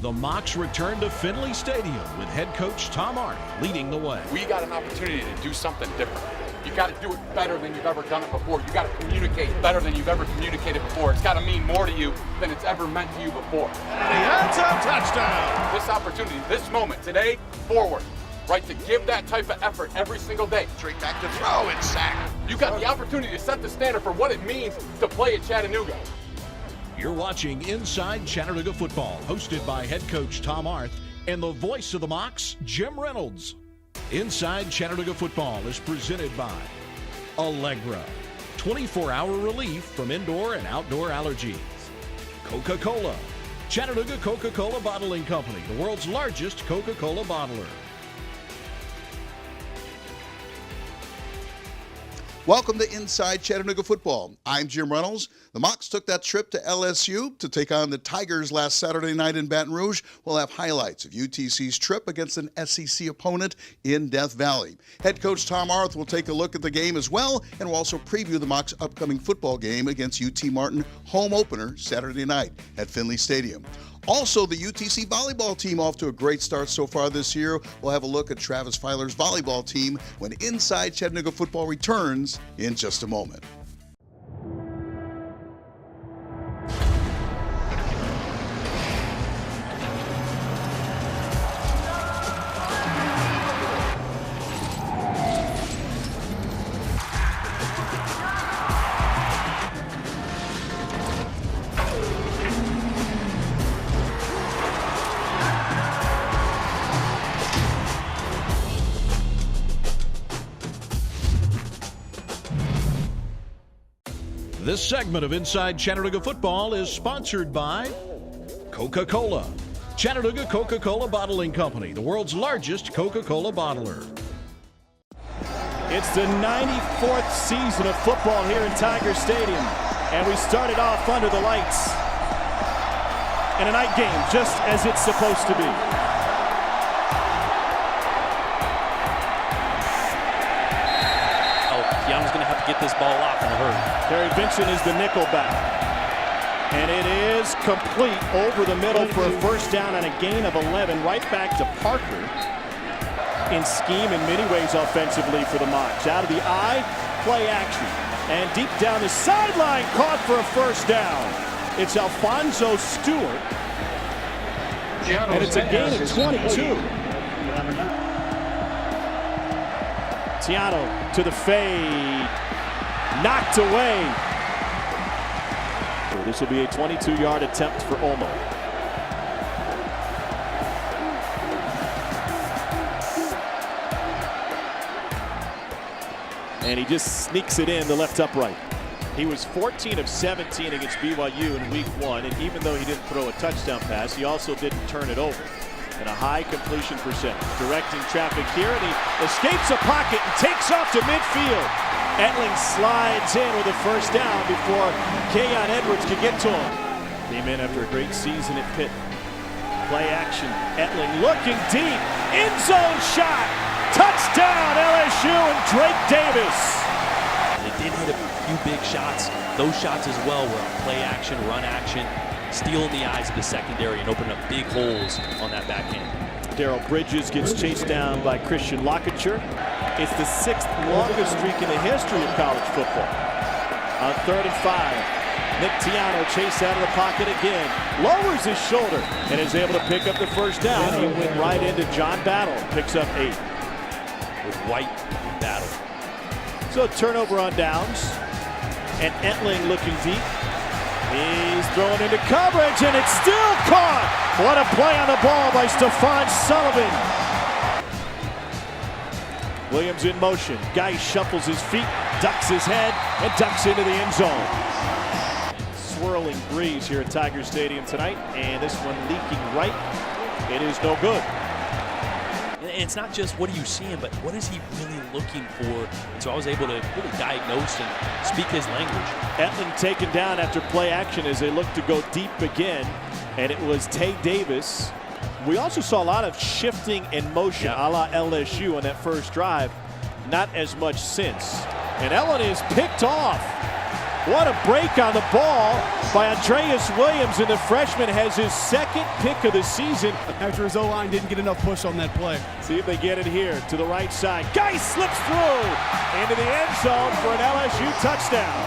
The Mocs return to Finley Stadium with head coach Tom Arth leading the way. We got an opportunity to do something different. You got to do it better than you've ever done it before. You got to communicate better than you've ever communicated before. It's got to mean more to you than it's ever meant to you before. And it's a touchdown. This opportunity, this moment, today, forward, right, to give that type of effort every single day. Straight back to throw and sack. You got the opportunity to set the standard for what it means to play at Chattanooga. You're watching Inside Chattanooga Football, hosted by head coach Tom Arth and the voice of the Mocs, Jim Reynolds. Inside Chattanooga Football is presented by Allegra, 24-hour relief from indoor and outdoor allergies. Coca-Cola, Chattanooga Coca-Cola Bottling Company, the world's largest Coca-Cola bottler. Welcome to Inside Chattanooga Football. I'm Jim Reynolds. The Mocs took that trip to LSU to take on the Tigers last Saturday night in Baton Rouge. We'll have highlights of UTC's trip against an SEC opponent in Death Valley. Head coach Tom Arth will take a look at the game as well, and we'll also preview the Mocs' upcoming football game against UT Martin home opener Saturday night at Finley Stadium. Also, the UTC volleyball team off to a great start so far this year. We'll have a look at Travis Filer's volleyball team when Inside Chattanooga Football returns in just a moment. This segment of Inside Chattanooga Football is sponsored by Coca-Cola, Chattanooga Coca-Cola Bottling Company, the world's largest Coca-Cola bottler. It's the 94th season of football here in Tiger Stadium, and we started off under the lights in a night game, just as it's supposed to be. Young's going to have to get this ball off in a hurry. Terry Vincent is the nickel back. And it is complete over the middle for a first down and a gain of 11. Right back to Parker. In scheme in many ways offensively for the Mocs. Out of the eye, play action. And deep down the sideline, caught for a first down. It's Alfonso Stewart. And it's a gain of 22. Tiano to the fade, knocked away. This will be a 22-yard attempt for Olmo. And he just sneaks it in the left upright. He was 14 of 17 against BYU in week 1, and even though he didn't throw a touchdown pass, he also didn't turn it over. And a high completion percentage. Directing traffic here, and he escapes a pocket and takes off to midfield. Etling slides in with a first down before Keon Edwards could get to him. Came in after a great season at Pitt. Play action. Etling looking deep. End zone shot. Touchdown LSU and Drake Davis. They did hit a few big shots. Those shots as well were play action, run action, stealing the eyes of the secondary and opening up big holes on that back end. Darrell Bridges gets chased down by Christian Lockacher. It's the 6th longest streak in the history of college football. On 3rd and 5, Nick Tiano chased out of the pocket again, lowers his shoulder, and is able to pick up the first down. He went right into John Battle, picks up 8. With White and Battle. So turnover on downs, and Etling looking deep. He's throwing into coverage, and it's still caught. What a play on the ball by Stephon Sullivan. Williams in motion. Guy shuffles his feet, ducks his head, and ducks into the end zone. Swirling breeze here at Tiger Stadium tonight, and this one leaking right. It is no good. And it's not just what are you seeing, but what is he really looking for? And so I was able to really diagnose and speak his language. Etling taken down after play action as they look to go deep again. And it was Tay Davis. We also saw a lot of shifting and motion a la LSU on that first drive. Not as much since. And Ellen is picked off. What a break on the ball by Andreas Williams, and the freshman has his second pick of the season. After his O-line didn't get enough push on that play. See if they get it here to the right side. Geis slips through into the end zone for an LSU touchdown.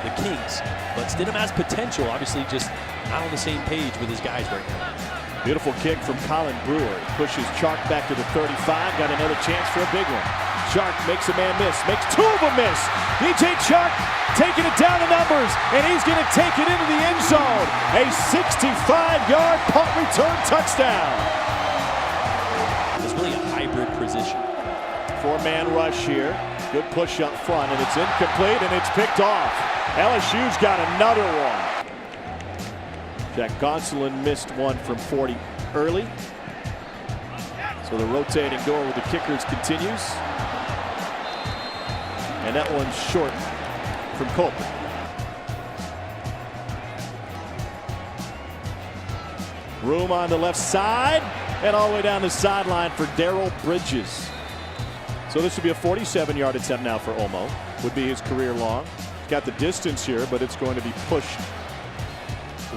The Kings, but Stidham has potential, obviously just not on the same page with his guys right now. Beautiful kick from Colin Brewer. Pushes Chark back to the 35. Got another chance for a big one. Chark makes a man miss. Makes two of them miss. DJ Chark taking it down the numbers, and he's going to take it into the end zone. A 65-yard punt return touchdown. It's really a hybrid position. Four-man rush here. Good push up front, and it's incomplete, and it's picked off. LSU's got another one. Jack Gonsolin missed one from 40 early. So the rotating door with the kickers continues. And that one's short from Colton. Room on the left side, and all the way down the sideline for Darrell Bridges. So this would be a 47-yard attempt now for Olmo. Would be his career long. Got the distance here, but it's going to be pushed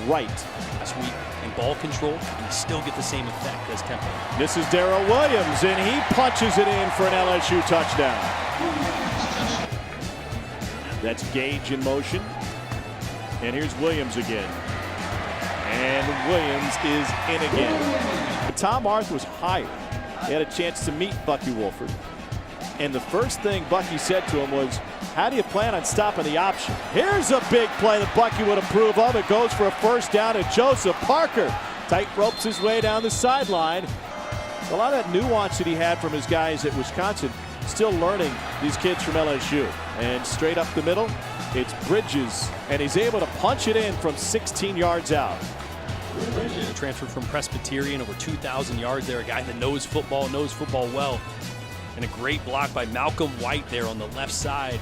right. Last week in ball control, and you still get the same effect as Temple. This is Darrell Williams, and he punches it in for an LSU touchdown. That's Gage in motion. And here's Williams again. And Williams is in again. But Tom Arth was hired. He had a chance to meet Bucky Wolford. And the first thing Bucky said to him was, how do you plan on stopping the option? Here's a big play that Bucky would approve of. It goes for a first down to Joseph Parker. Tight ropes his way down the sideline. A lot of that nuance that he had from his guys at Wisconsin, still learning these kids from LSU. And straight up the middle, it's Bridges, and he's able to punch it in from 16 yards out. Transferred from Presbyterian, over 2,000 yards there, a guy that knows football well. And a great block by Malcolm White there on the left side.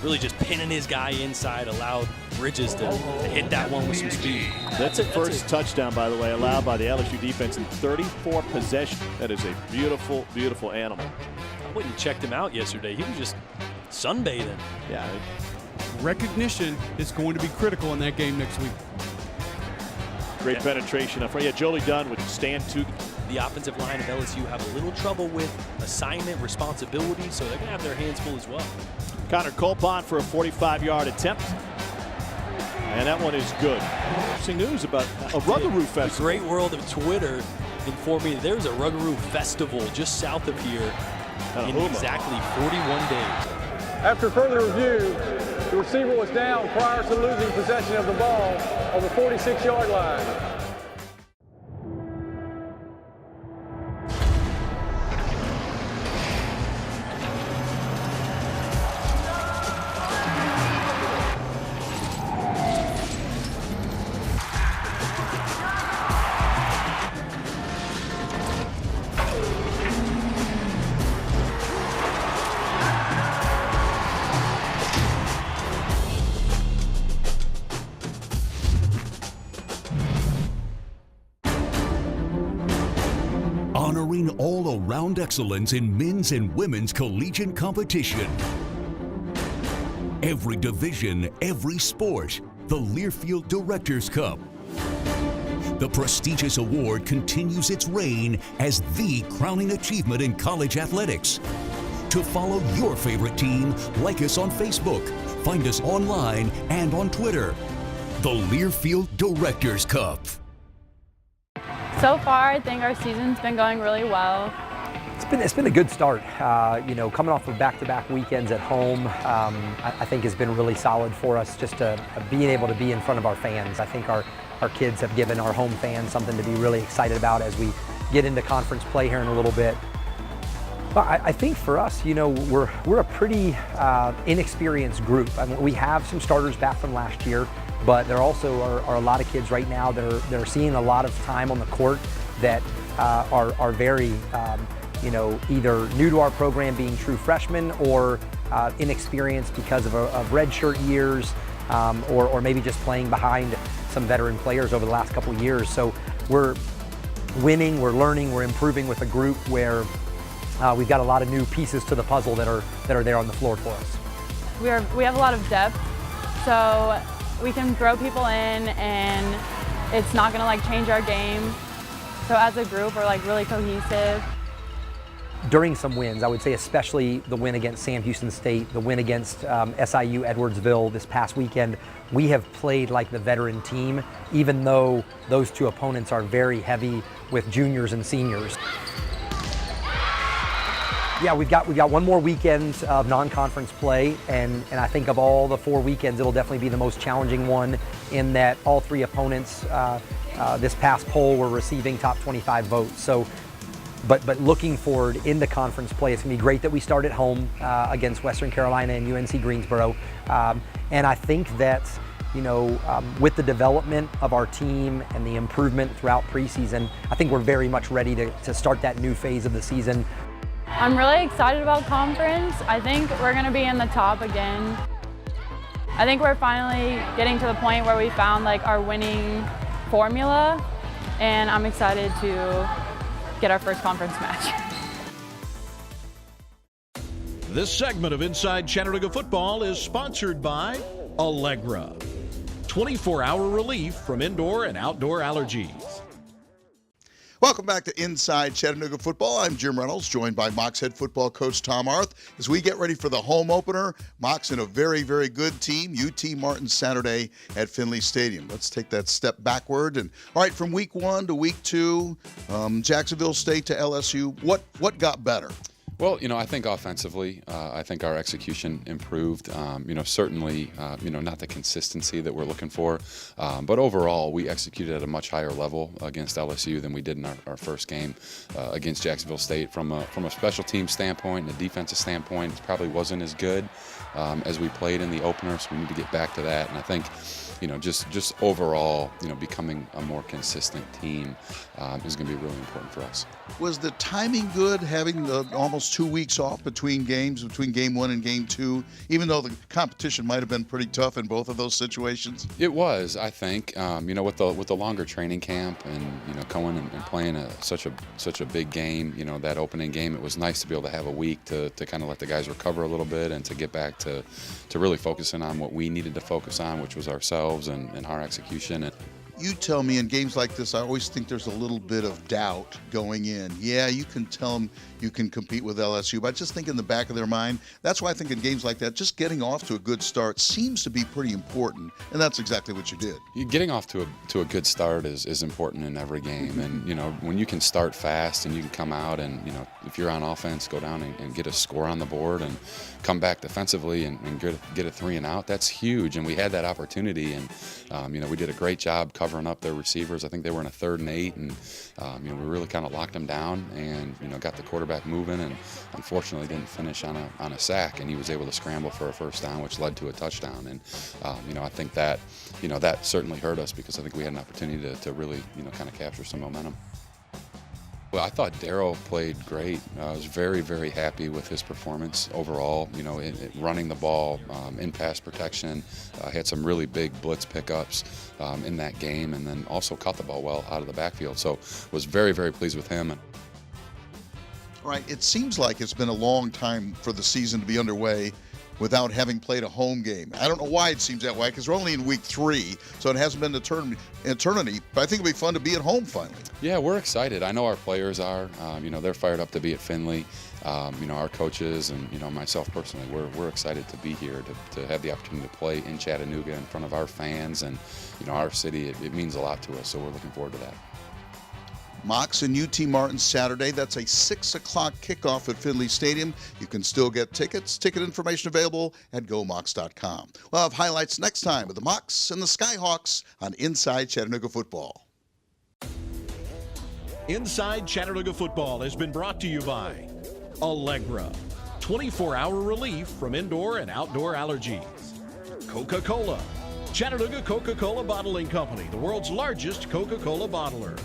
Really just pinning his guy inside, allowed Bridges to hit that one with some speed. That's a first touchdown, by the way, allowed by the LSU defense in 34 possessions. That is a beautiful, beautiful animal. I went and checked him out yesterday. He was just sunbathing. Yeah. Recognition is going to be critical in that game next week. Great penetration up front. Yeah, Jolie Dunn would stand to. The offensive line of LSU have a little trouble with assignment responsibility, so they're going to have their hands full as well. Connor Colpon for a 45-yard attempt. And that one is good. Interesting news about a Ruggaroo Festival. The great world of Twitter informed me there's a Ruggaroo Festival just south of here in exactly 41 days. After further review, the receiver was down prior to losing possession of the ball on the 46-yard line. Honoring all-around excellence in men's and women's collegiate competition. Every division, every sport, the Learfield Directors Cup. The prestigious award continues its reign as the crowning achievement in college athletics. To follow your favorite team, like us on Facebook, find us online and on Twitter. The Learfield Directors Cup. So far, I think our season's been going really well. It's been a good start. Coming off of back-to-back weekends at home, I think has been really solid for us. Just being able to be in front of our fans. I think our kids have given our home fans something to be really excited about as we get into conference play here in a little bit. But I think for us, we're a pretty inexperienced group. I mean, we have some starters back from last year. But there also are a lot of kids right now that are seeing a lot of time on the court that are very, either new to our program being true freshmen or inexperienced because of redshirt years or maybe just playing behind some veteran players over the last couple of years. So we're winning, we're learning, we're improving with a group where we've got a lot of new pieces to the puzzle that are there on the floor for us. We have a lot of depth, so we can throw people in and it's not gonna like change our game. So as a group, we're like really cohesive. During some wins, I would say especially the win against Sam Houston State, the win against SIU Edwardsville this past weekend, we have played like the veteran team, even though those two opponents are very heavy with juniors and seniors. Yeah, we've got one more weekend of non-conference play, and I think of all the 4 weekends, it'll definitely be the most challenging one in that all 3 opponents this past poll were receiving top 25 votes. So, but looking forward into conference play, it's gonna be great that we start at home against Western Carolina and UNC Greensboro, and I think that with the development of our team and the improvement throughout preseason, I think we're very much ready to start that new phase of the season. I'm really excited about conference. I think we're gonna be in the top again. I think we're finally getting to the point where we found like our winning formula, and I'm excited to get our first conference match. This segment of Inside Chattanooga Football is sponsored by Allegra, 24-hour relief from indoor and outdoor allergies. Welcome back to Inside Chattanooga Football. I'm Jim Reynolds, joined by Mocs head football coach Tom Arth. As we get ready for the home opener, Mocs in a very, very good team, UT Martin Saturday at Finley Stadium. Let's take that step backward. And all right, from week 1 to week 2, Jacksonville State to LSU, what got better? Well, I think offensively, I think our execution improved. Certainly, not the consistency that we're looking for, but overall, we executed at a much higher level against LSU than we did in our first game against Jacksonville State. From a special team standpoint and a defensive standpoint, it probably wasn't as good as we played in the opener, so we need to get back to that. And I think, just overall, becoming a more consistent team is going to be really important for us. Was the timing good, having the almost 2 weeks off between games, between game 1 and game 2, even though the competition might have been pretty tough in both of those situations? It was, I think, with the longer training camp and going and playing such a big game, that opening game, it was nice to be able to have a week to kind of let the guys recover a little bit and to get back to really focusing on what we needed to focus on, which was ourselves and our execution. You tell me, in games like this, I always think there's a little bit of doubt going in. Yeah, you can tell them you can compete with LSU, but I just think in the back of their mind, that's why I think in games like that, just getting off to a good start seems to be pretty important, and that's exactly what you did. Getting off to a good start is important in every game, and when you can start fast and you can come out and if you're on offense, go down and get a score on the board and come back defensively and get a 3 and out, that's huge, and we had that opportunity, and we did a great job covering up their receivers. I think they were in a 3rd and 8, and we really kind of locked them down and got the quarterback moving, and unfortunately didn't finish on a sack, and he was able to scramble for a first down, which led to a touchdown. And I think that that certainly hurt us, because I think we had an opportunity to really kind of capture some momentum. Well, I thought Darryl played great. I was very, very happy with his performance overall. Running the ball, in pass protection, had some really big blitz pickups in that game, and then also caught the ball well out of the backfield. So was very, very pleased with him. All right, it seems like it's been a long time for the season to be underway without having played a home game. I don't know why it seems that way, because we're only in week 3, so it hasn't been an eternity, but I think it'll be fun to be at home finally. Yeah, we're excited. I know our players are. They're fired up to be at Finley. Our coaches and, myself personally, we're excited to be here, to have the opportunity to play in Chattanooga in front of our fans and, our city. It means a lot to us, so we're looking forward to that. Mocs and UT Martin Saturday. That's a 6 o'clock kickoff at Finley Stadium. You can still get tickets. Ticket information available at GoMocs.com. We'll have highlights next time of the Mocs and the Skyhawks on Inside Chattanooga Football. Inside Chattanooga Football has been brought to you by Allegra, 24-hour relief from indoor and outdoor allergies. Coca-Cola, Chattanooga Coca-Cola Bottling Company, the world's largest Coca-Cola bottler.